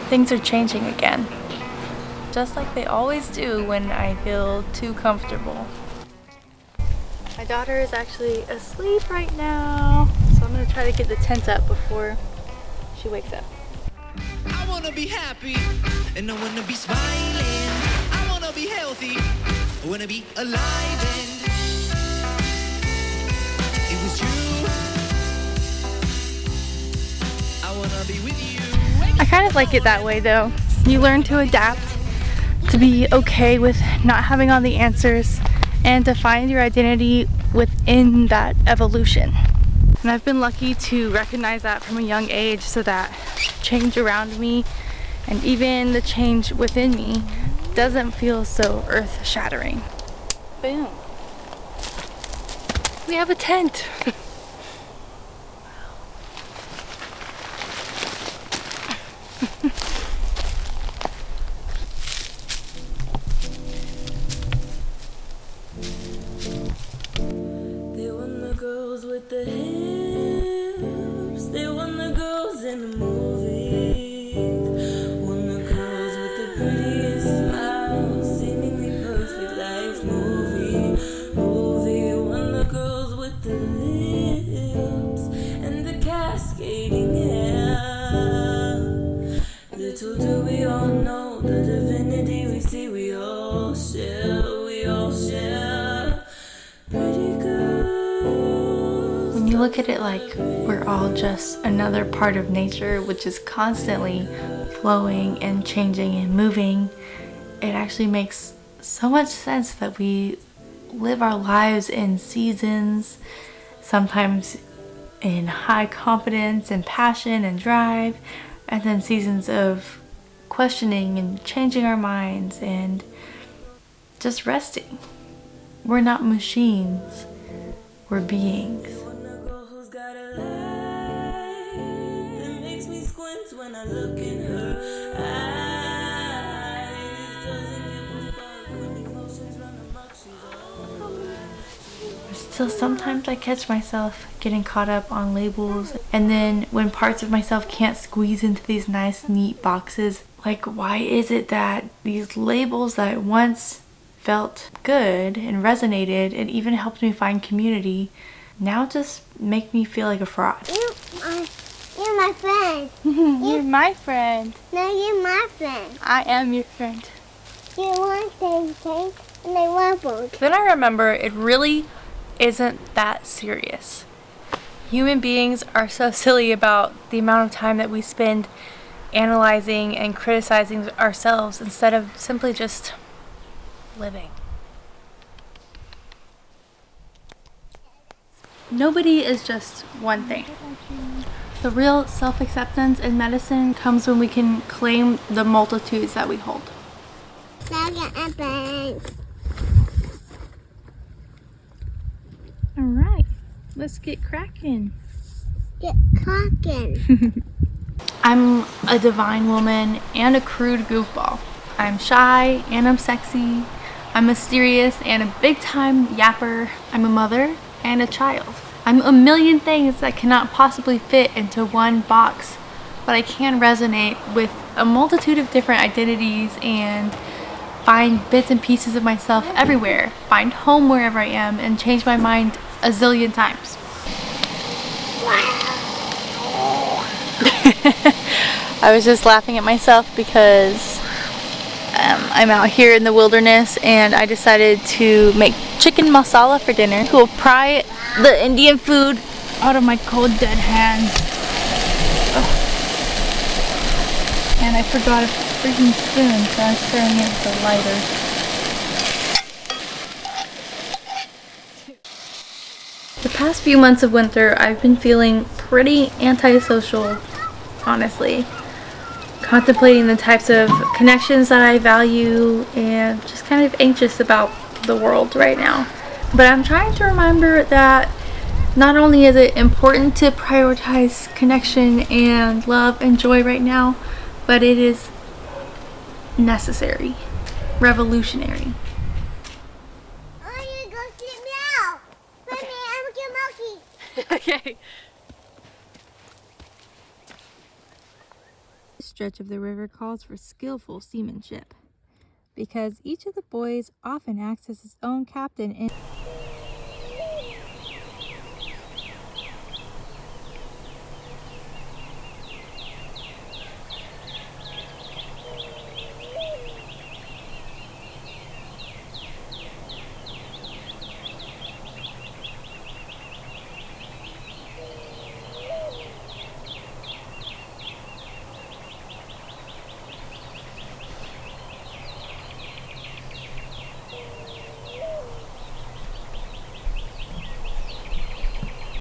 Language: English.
things are changing again. Just like they always do when I feel too comfortable. My daughter is actually asleep right now, so I'm gonna try to get the tent up before she wakes up. I wanna be happy, and I wanna be smiling. I wanna be healthy, I wanna be alive, and it was you. I wanna be with you. I kind of like it that way though. You learn to adapt, to be okay with not having all the answers, and to find your identity within that evolution. And I've been lucky to recognize that from a young age, so that change around me and even the change within me doesn't feel so earth-shattering. Boom. We have a tent. They want the girls with the hips. They want the girls in the movies. Want the girls with the prettiest smiles, seemingly perfect life. Movie. Want the girls with the lips and the cascading hair. Little do we all know the divinity we see. We all share. We all share. Pretty girls. When you look at it like we're all just another part of nature, which is constantly flowing and changing and moving, it actually makes so much sense that we live our lives in seasons, sometimes in high confidence and passion and drive, and then seasons of questioning and changing our minds and just resting. We're not machines, we're beings. Who's got a light that makes me squint when I look in her eyes. Doesn't give a fuck when emotions run amok. She's all Still, sometimes I catch myself getting caught up on labels, and then when parts of myself can't squeeze into these nice, neat boxes, like, why is it that these labels that once felt good and resonated and even helped me find community now just make me feel like a fraud? You're my friend. You're my friend. No, you're my friend. I am your friend. You want things, and they want both. Then I remember it really isn't that serious. Human beings are so silly about the amount of time that we spend analyzing and criticizing ourselves instead of simply just living. Nobody is just one thing. The real self-acceptance in medicine comes when we can claim the multitudes that we hold. All right, let's get cracking. Get cracking. I'm a divine woman and a crude goofball. I'm shy and I'm sexy. I'm mysterious and a big-time yapper. I'm a mother and a child. I'm a million things that cannot possibly fit into one box, but I can resonate with a multitude of different identities and find bits and pieces of myself everywhere, find home wherever I am, and change my mind a zillion times. I was just laughing at myself because I'm out here in the wilderness and I decided to make chicken masala for dinner. We'll pry the Indian food out of my cold dead hands. Ugh. And I forgot a freaking spoon, so I'm stirring it with a lighter. The past few months of winter, I've been feeling pretty antisocial, honestly. Contemplating the types of connections that I value and just kind of anxious about the world right now. But I'm trying to remember that not only is it important to prioritize connection and love and joy right now, but it is necessary, revolutionary. Oh, you go sleep now. Let me, I'm get monkey. Okay. stretch of the river calls for skillful seamanship, because each of the boys often acts as his own captain in